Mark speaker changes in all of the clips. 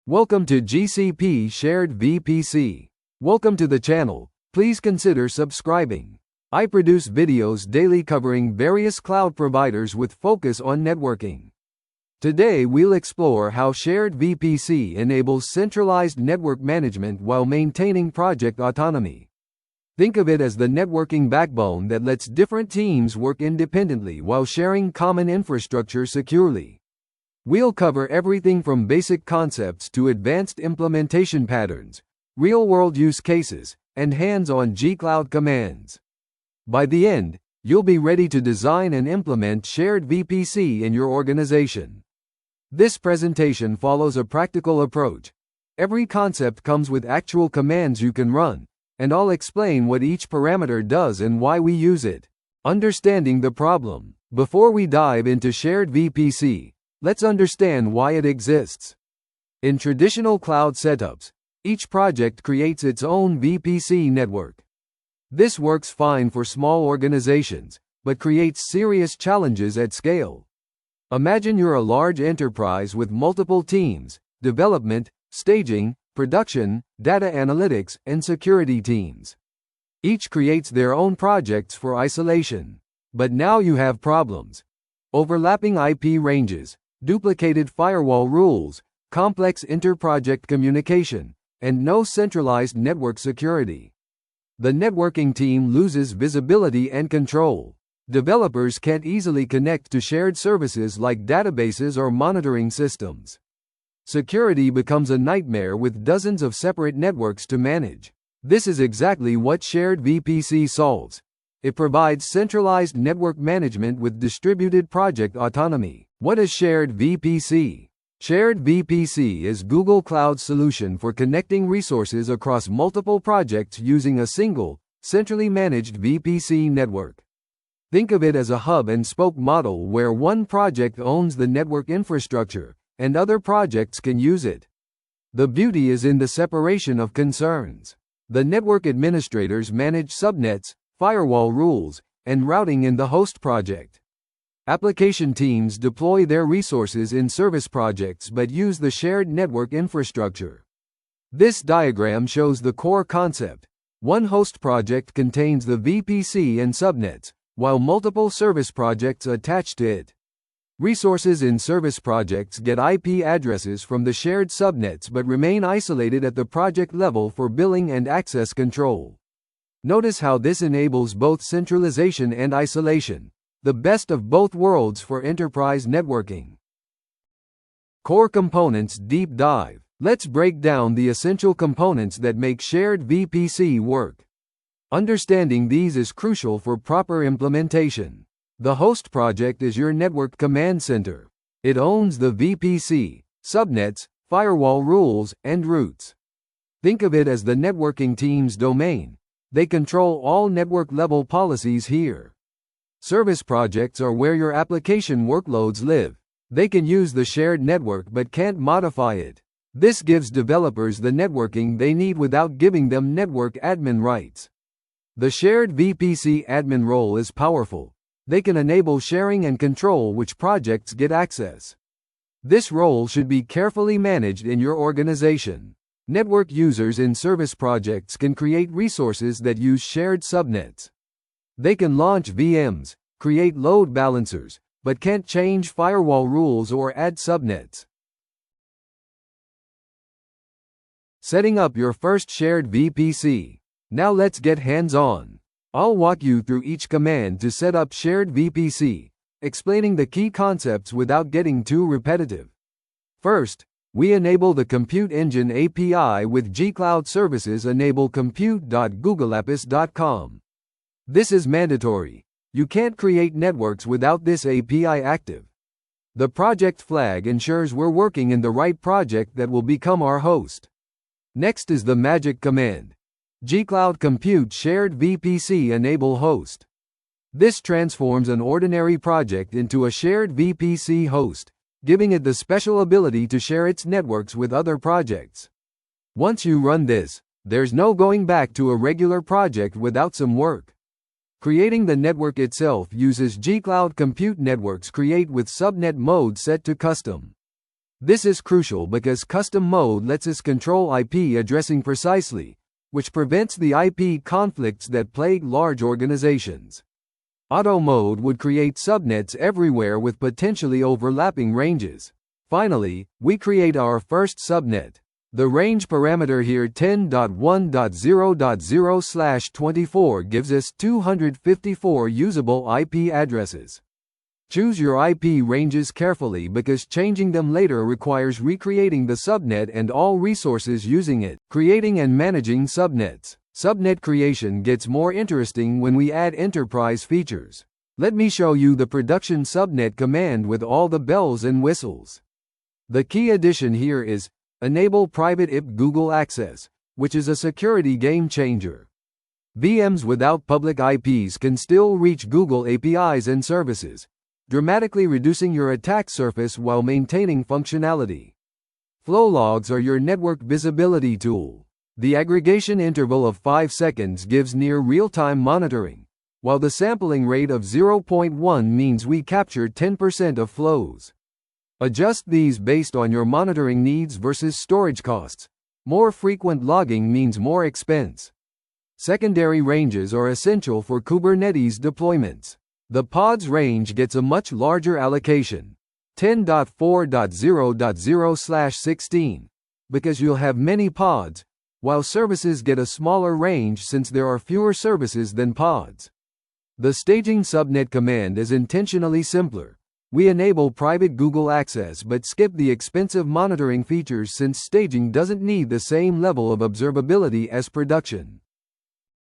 Speaker 1: Welcome to GCP Shared VPC. Welcome to the channel. Please consider subscribing. I produce videos daily covering various cloud providers with focus on networking. Today we'll explore how Shared VPC enables centralized network management while maintaining project autonomy. Think of it as the networking backbone that lets different teams work independently while sharing common infrastructure securely. We'll cover everything from basic concepts to advanced implementation patterns, real-world use cases, and hands-on G-Cloud commands. By the end, you'll be ready to design and implement Shared VPC in your organization. This presentation follows a practical approach. Every concept comes with actual commands you can run, and I'll explain what each parameter does and why we use it. Understanding the problem. Before we dive into Shared VPC, let's understand why it exists. In traditional cloud setups, each project creates its own VPC network. This works fine for small organizations, but creates serious challenges at scale. Imagine you're a large enterprise with multiple teams: development, staging, production, data analytics, and security teams. Each creates their own projects for isolation. But now you have problems. Overlapping IP ranges, duplicated firewall rules, complex inter-project communication, and no centralized network security. The networking team loses visibility and control. Developers can't easily connect to shared services like databases or monitoring systems. Security becomes a nightmare with dozens of separate networks to manage. This is exactly what Shared VPC solves. It provides centralized network management with distributed project autonomy. What is Shared VPC? Shared VPC is Google Cloud's solution for connecting resources across multiple projects using a single, centrally managed VPC network. Think of it as a hub-and-spoke model where one project owns the network infrastructure, and other projects can use it. The beauty is in the separation of concerns. The network administrators manage subnets, firewall rules, and routing in the host project. Application teams deploy their resources in service projects but use the shared network infrastructure. This diagram shows the core concept. One host project contains the VPC and subnets, while multiple service projects attach to it. Resources in service projects get IP addresses from the shared subnets but remain isolated at the project level for billing and access control. Notice how this enables both centralization and isolation, the best of both worlds for enterprise networking. Core Components Deep Dive. Let's break down the essential components that make Shared VPC work. Understanding these is crucial for proper implementation. The host project is your network command center. It owns the VPC, subnets, firewall rules, and routes. Think of it as the networking team's domain. They control all network-level policies here. Service projects are where your application workloads live. They can use the shared network but can't modify it. This gives developers the networking they need without giving them network admin rights. The Shared VPC admin role is powerful. They can enable sharing and control which projects get access. This role should be carefully managed in your organization. Network users in service projects can create resources that use shared subnets. They can launch VMs, create load balancers, but can't change firewall rules or add subnets. Setting up your first Shared VPC. Now let's get hands-on. I'll walk you through each command to set up Shared VPC, explaining the key concepts without getting too repetitive. First, we enable the Compute Engine API with G-Cloud Services. Enable compute.googleapis.com. This is mandatory. You can't create networks without this API active. The project flag ensures we're working in the right project that will become our host. Next is the magic command. G-Cloud Compute Shared VPC Enable Host. This transforms an ordinary project into a shared VPC host, giving it the special ability to share its networks with other projects. Once you run this, there's no going back to a regular project without some work. Creating the network itself uses G-Cloud Compute Networks. Create with subnet mode set to custom. This is crucial because custom mode lets us control IP addressing precisely, which prevents the IP conflicts that plague large organizations. Auto mode would create subnets everywhere with potentially overlapping ranges. Finally, we create our first subnet. The range parameter here 10.1.0.0/24 gives us 254 usable IP addresses. Choose your IP ranges carefully because changing them later requires recreating the subnet and all resources using it. Creating and managing subnets. Subnet creation gets more interesting when we add enterprise features. Let me show you the production subnet command with all the bells and whistles. The key addition here is enable private IP Google access, which is a security game changer. VMs without public IPs can still reach Google APIs and services, dramatically reducing your attack surface while maintaining functionality. Flow logs are your network visibility tool. The aggregation interval of 5 seconds gives near real-time monitoring, while the sampling rate of 0.1 means we capture 10% of flows. Adjust these based on your monitoring needs versus storage costs. More frequent logging means more expense. Secondary ranges are essential for Kubernetes deployments. The pods range gets a much larger allocation, 10.4.0.0/16, because you'll have many pods, while services get a smaller range since there are fewer services than pods. The staging subnet command is intentionally simpler. We enable private Google access but skip the expensive monitoring features since staging doesn't need the same level of observability as production.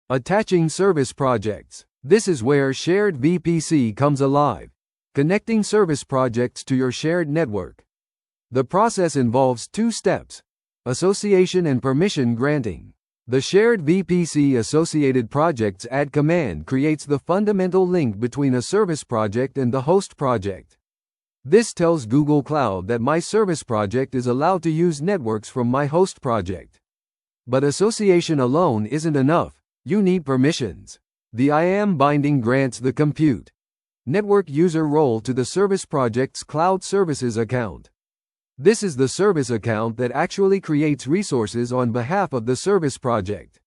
Speaker 1: Attaching service projects. This is where shared VPC comes alive, connecting service projects to your shared network. The process involves 2 steps: association and permission granting. The shared VPC associated projects add command creates the fundamental link between a service project and the host project. This tells Google Cloud that my service project is allowed to use networks from my host project. But association alone isn't enough, you need permissions. The IAM binding grants the compute network user role to the service project's cloud services account. This is the service account that actually creates resources on behalf of the service project.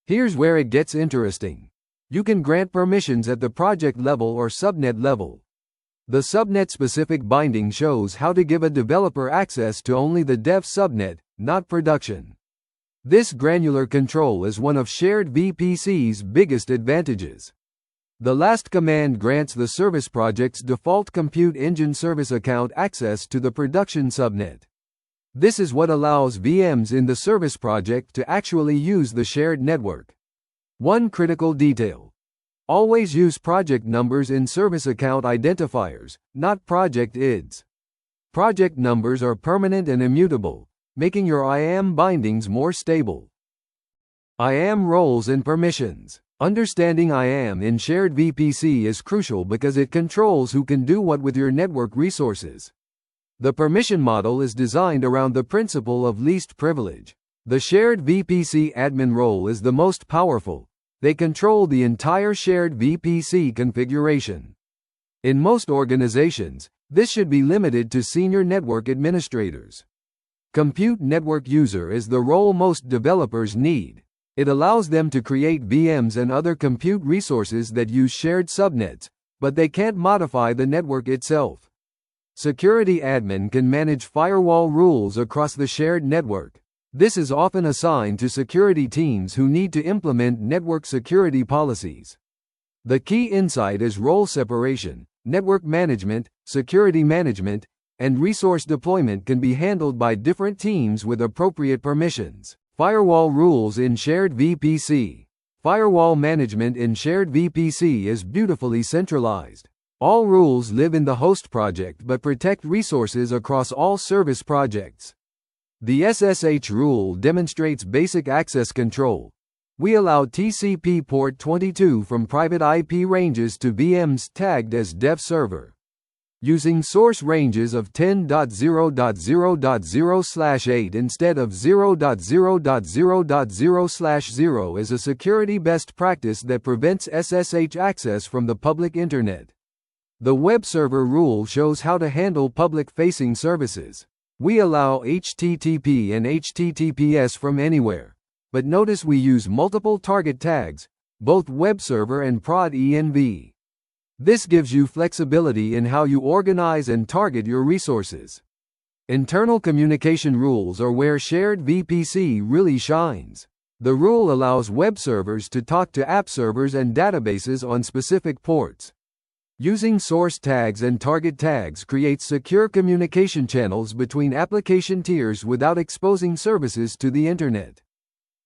Speaker 1: Here's where it gets interesting. You can grant permissions at the project level or subnet level. The subnet-specific binding shows how to give a developer access to only the dev subnet, not production. This granular control is one of shared VPC's biggest advantages. The last command grants the service project's default compute engine service account access to the production subnet. This is what allows VMs in the service project to actually use the shared network. One critical detail. Always use project numbers in service account identifiers, not project IDs. Project numbers are permanent and immutable, making your IAM bindings more stable. IAM roles and permissions. Understanding IAM in shared VPC is crucial because it controls who can do what with your network resources. The permission model is designed around the principle of least privilege. The shared VPC admin role is the most powerful. They control the entire shared VPC configuration. In most organizations, this should be limited to senior network administrators. Compute network user is the role most developers need. It allows them to create VMs and other compute resources that use shared subnets, but they can't modify the network itself. Security admin can manage firewall rules across the shared network. This is often assigned to security teams who need to implement network security policies. The key insight is role separation. Network management, security management, and resource deployment can be handled by different teams with appropriate permissions. Firewall rules in shared VPC. Firewall management in shared VPC is beautifully centralized. All rules live in the host project but protect resources across all service projects. The SSH rule demonstrates basic access control. We allow TCP port 22 from private IP ranges to VMs tagged as dev server. Using source ranges of 10.0.0.0/8 instead of 0.0.0.0/0 is a security best practice that prevents SSH access from the public internet. The web server rule shows how to handle public-facing services. We allow HTTP and HTTPS from anywhere. But notice we use multiple target tags, both web server and prod env. This gives you flexibility in how you organize and target your resources. Internal communication rules are where shared VPC really shines. The rule allows web servers to talk to app servers and databases on specific ports. Using source tags and target tags creates secure communication channels between application tiers without exposing services to the internet.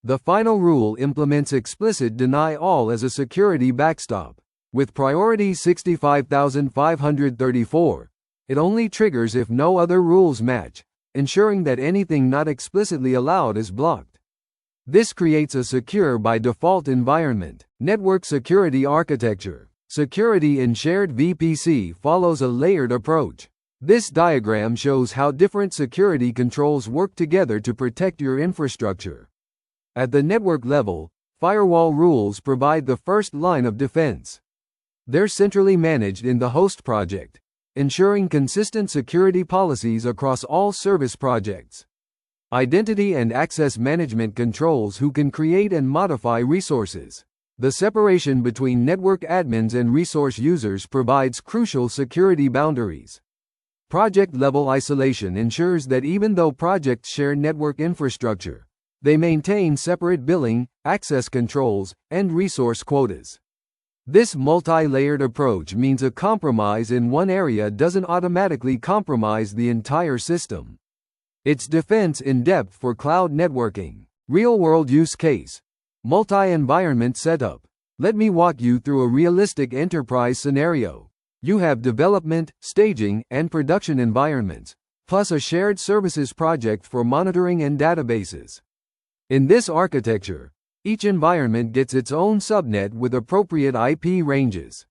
Speaker 1: The final rule implements explicit deny all as a security backstop. With priority 65534, it only triggers if no other rules match, ensuring that anything not explicitly allowed is blocked. This creates a secure by default environment. Network security architecture. Security in shared VPC follows a layered approach. This diagram shows how different security controls work together to protect your infrastructure. At the network level, firewall rules provide the first line of defense. They're centrally managed in the host project, ensuring consistent security policies across all service projects. Identity and access management controls who can create and modify resources. The separation between network admins and resource users provides crucial security boundaries. Project-level isolation ensures that even though projects share network infrastructure, they maintain separate billing, access controls, and resource quotas. This multi-layered approach means a compromise in one area doesn't automatically compromise the entire system. It's defense in depth for cloud networking. Real-world use case. Multi-environment setup. Let me walk you through a realistic enterprise scenario. You have development, staging, and production environments, plus a shared services project for monitoring and databases. In this architecture, each environment gets its own subnet with appropriate IP ranges.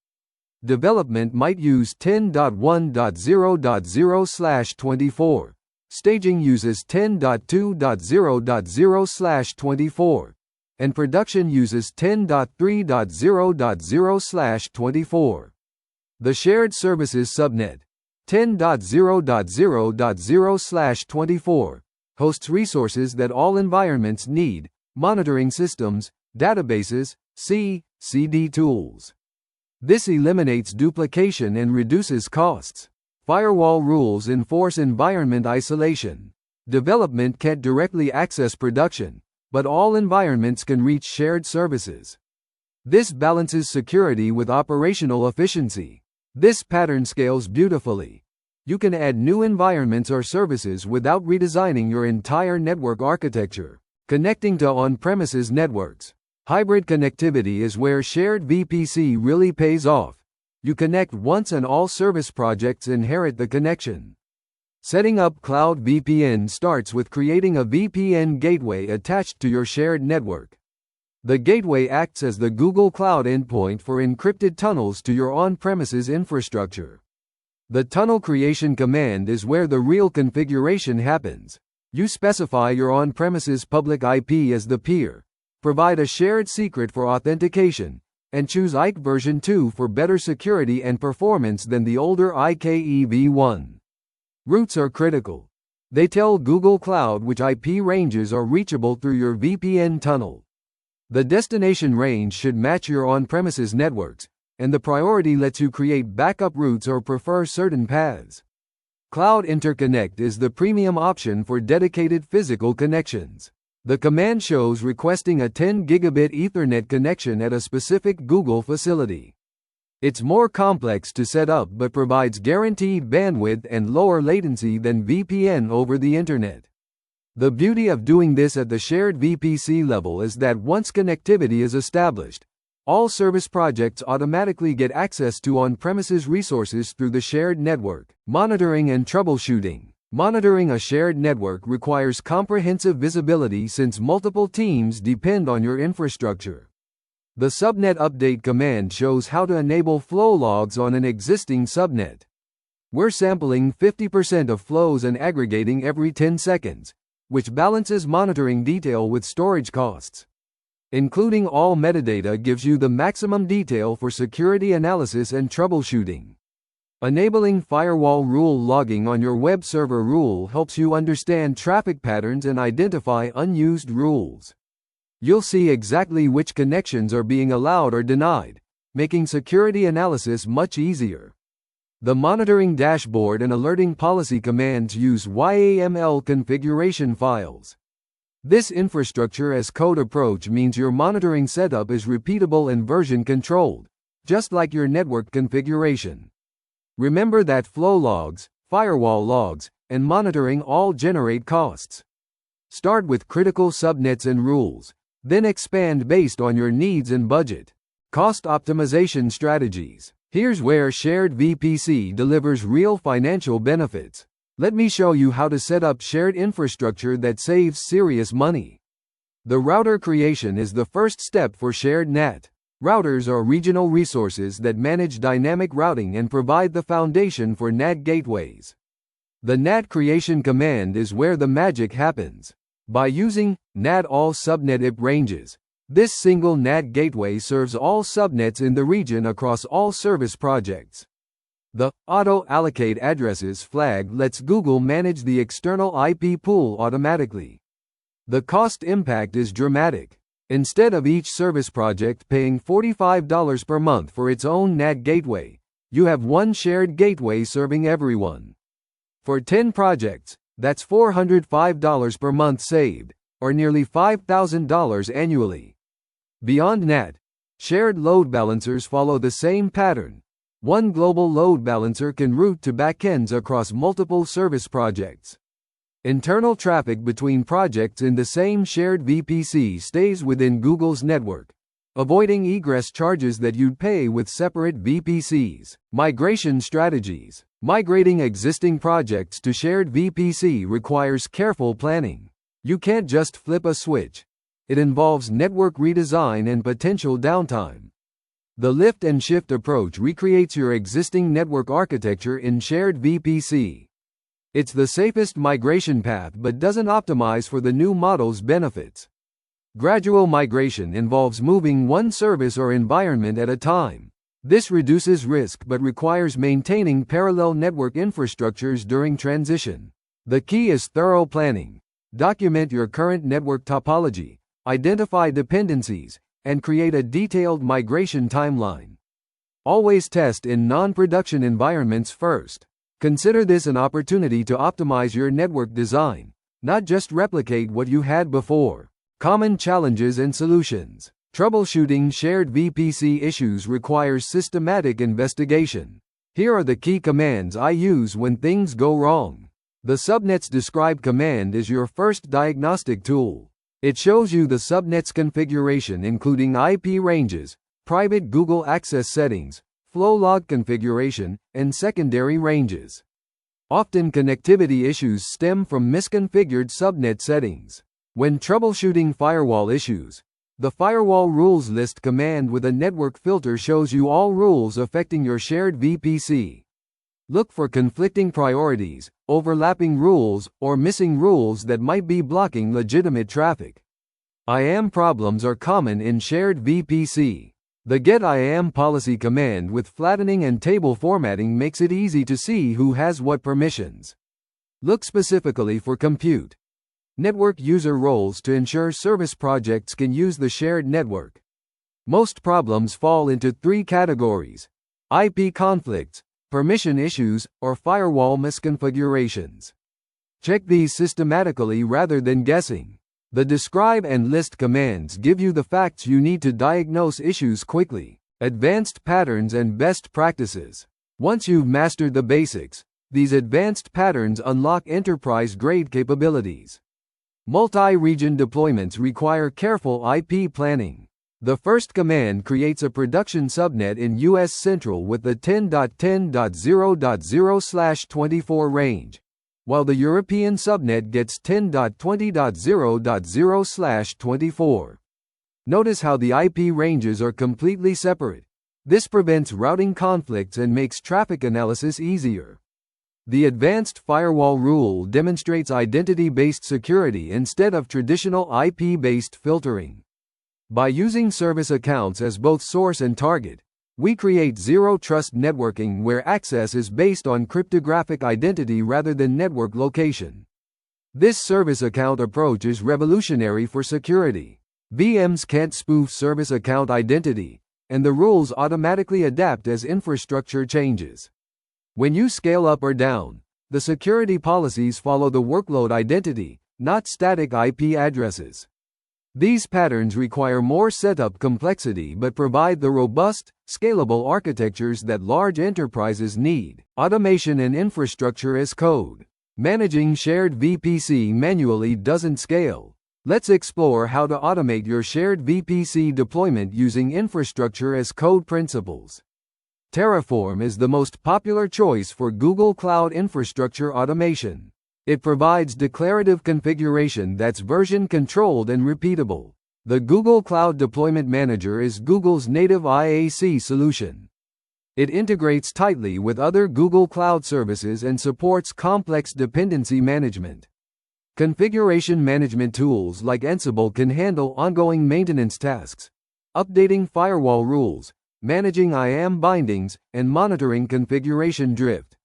Speaker 1: Development might use 10.1.0.0/24. Staging uses 10.2.0.0/24. And production uses 10.3.0.0/24. The shared services subnet, 10.0.0.0/24, hosts resources that all environments need: monitoring systems, databases, CD tools. This eliminates duplication and reduces costs. Firewall rules enforce environment isolation. Development can't directly access production, but all environments can reach shared services. This balances security with operational efficiency. This pattern scales beautifully. You can add new environments or services without redesigning your entire network architecture. Connecting to on-premises networks. Hybrid connectivity is where shared VPC really pays off. You connect once and all service projects inherit the connection. Setting up Cloud VPN starts with creating a VPN gateway attached to your shared network. The gateway acts as the Google Cloud endpoint for encrypted tunnels to your on-premises infrastructure. The tunnel creation command is where the real configuration happens. You specify your on-premises public IP as the peer, provide a shared secret for authentication, and choose IKE version 2 for better security and performance than the older IKEv1. Routes are critical. They tell Google Cloud which IP ranges are reachable through your VPN tunnel. The destination range should match your on-premises networks, and the priority lets you create backup routes or prefer certain paths. Cloud Interconnect is the premium option for dedicated physical connections. The command shows requesting a 10 gigabit Ethernet connection at a specific Google facility. It's more complex to set up but provides guaranteed bandwidth and lower latency than VPN over the internet. The beauty of doing this at the shared VPC level is that once connectivity is established, all service projects automatically get access to on-premises resources through the shared network. Monitoring and troubleshooting. Monitoring a shared network requires comprehensive visibility since multiple teams depend on your infrastructure. The subnet update command shows how to enable flow logs on an existing subnet. We're sampling 50% of flows and aggregating every 10 seconds, which balances monitoring detail with storage costs. Including all metadata gives you the maximum detail for security analysis and troubleshooting. Enabling firewall rule logging on your web server rule helps you understand traffic patterns and identify unused rules. You'll see exactly which connections are being allowed or denied, making security analysis much easier. The monitoring dashboard and alerting policy commands use YAML configuration files. This infrastructure as code approach means your monitoring setup is repeatable and version controlled, just like your network configuration. Remember that flow logs, firewall logs, and monitoring all generate costs. Start with critical subnets and rules, then expand based on your needs and budget. Cost optimization strategies. Here's where shared VPC delivers real financial benefits. Let me show you how to set up shared infrastructure that saves serious money. The router creation is the first step for shared NAT. Routers are regional resources that manage dynamic routing and provide the foundation for NAT gateways. The NAT creation command is where the magic happens. By using NAT all subnet IP ranges, this single NAT gateway serves all subnets in the region across all service projects. The auto-allocate addresses flag lets Google manage the external IP pool automatically. The cost impact is dramatic. Instead of each service project paying $45 per month for its own NAT gateway, you have one shared gateway serving everyone. For 10 projects, that's $405 per month saved, or nearly $5,000 annually. Beyond NAT, shared load balancers follow the same pattern. One global load balancer can route to backends across multiple service projects. Internal traffic between projects in the same shared VPC stays within Google's network, avoiding egress charges that you'd pay with separate VPCs. Migration strategies. Migrating existing projects to shared VPC requires careful planning. You can't just flip a switch. It involves network redesign and potential downtime. The lift and shift approach recreates your existing network architecture in shared VPC. It's the safest migration path but doesn't optimize for the new model's benefits. Gradual migration involves moving one service or environment at a time. This reduces risk but requires maintaining parallel network infrastructures during transition. The key is thorough planning. Document your current network topology, identify dependencies, and create a detailed migration timeline. Always test in non-production environments first. Consider this an opportunity to optimize your network design, not just replicate what you had before. Common challenges and solutions. Troubleshooting shared VPC issues requires systematic investigation. Here are the key commands I use when things go wrong. The subnets describe command is your first diagnostic tool. It shows you the subnet's configuration including IP ranges, private Google access settings, flow log configuration, and secondary ranges. Often connectivity issues stem from misconfigured subnet settings. When troubleshooting firewall issues, the firewall rules list command with a network filter shows you all rules affecting your shared VPC. Look for conflicting priorities, overlapping rules, or missing rules that might be blocking legitimate traffic. IAM problems are common in shared VPC. The get IAM policy command with flattening and table formatting makes it easy to see who has what permissions. Look specifically for compute network user roles to ensure service projects can use the shared network. Most problems fall into 3 categories: IP conflicts, permission issues, or firewall misconfigurations. Check these systematically rather than guessing. The describe and list commands give you the facts you need to diagnose issues quickly. Advanced patterns and best practices. Once you've mastered the basics, these advanced patterns unlock enterprise-grade capabilities. Multi-region deployments require careful IP planning. The first command creates a production subnet in US Central with the 10.10.0.0/24 range, while the European subnet gets 10.20.0.0/24. Notice how the IP ranges are completely separate. This prevents routing conflicts and makes traffic analysis easier. The advanced firewall rule demonstrates identity-based security instead of traditional IP-based filtering. By using service accounts as both source and target, We create zero-trust networking where access is based on cryptographic identity rather than network location. This service account approach is revolutionary for security. VMs can't spoof service account identity, and the rules automatically adapt as infrastructure changes. When you scale up or down, the security policies follow the workload identity, not static IP addresses. These patterns require more setup complexity but provide the robust, scalable architectures that large enterprises need. Automation and infrastructure as code. Managing shared VPC manually doesn't scale. Let's explore how to automate your shared VPC deployment using infrastructure as code principles. Terraform is the most popular choice for Google Cloud infrastructure automation. It provides declarative configuration that's version-controlled and repeatable. The Google Cloud Deployment Manager is Google's native IAC solution. It integrates tightly with other Google Cloud services and supports complex dependency management. Configuration management tools like Ansible can handle ongoing maintenance tasks, updating firewall rules, managing IAM bindings, and monitoring configuration drift.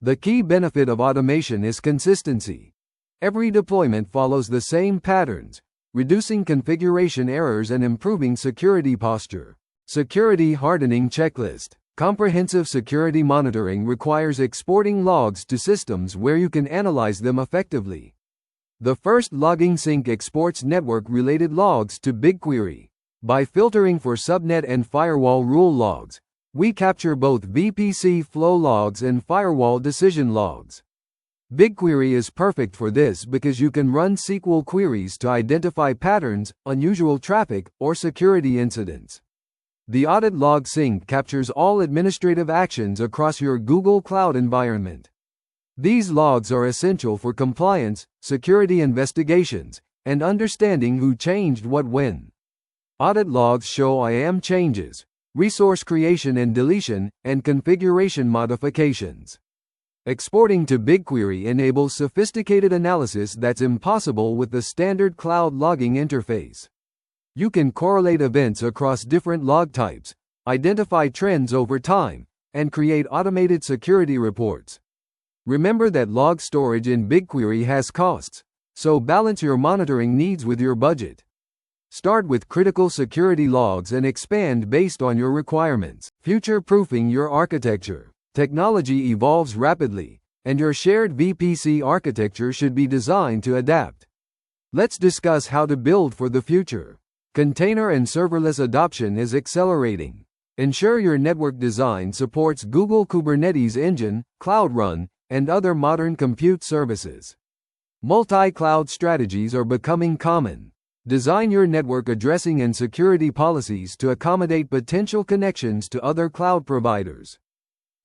Speaker 1: The key benefit of automation is consistency. Every deployment follows the same patterns, reducing configuration errors and improving security posture. Security hardening checklist. Comprehensive security monitoring requires exporting logs to systems where you can analyze them effectively. The first logging sync exports network-related logs to BigQuery. By filtering for subnet and firewall rule logs, we capture both VPC flow logs and firewall decision logs. BigQuery is perfect for this because you can run SQL queries to identify patterns, unusual traffic, or security incidents. The audit log sync captures all administrative actions across your Google Cloud environment. These logs are essential for compliance, security investigations, and understanding who changed what when. Audit logs show IAM changes, resource creation and deletion, and configuration modifications. Exporting to BigQuery enables sophisticated analysis that's impossible with the standard cloud logging interface. You can correlate events across different log types, identify trends over time, and create automated security reports. Remember that log storage in BigQuery has costs, so balance your monitoring needs with your budget. Start with critical security logs and expand based on your requirements. Future-proofing your architecture. Technology evolves rapidly, and your shared VPC architecture should be designed to adapt. Let's discuss how to build for the future. Container and serverless adoption is accelerating. Ensure your network design supports Google Kubernetes Engine, Cloud Run, and other modern compute services. Multi-cloud strategies are becoming common. Design your network addressing and security policies to accommodate potential connections to other cloud providers.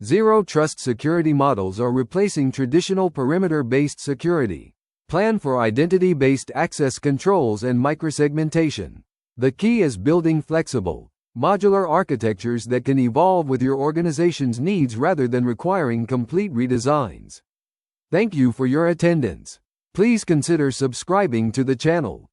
Speaker 1: Zero-trust security models are replacing traditional perimeter-based security. Plan for identity-based access controls and microsegmentation. The key is building flexible, modular architectures that can evolve with your organization's needs rather than requiring complete redesigns. Thank you for your attendance. Please consider subscribing to the channel.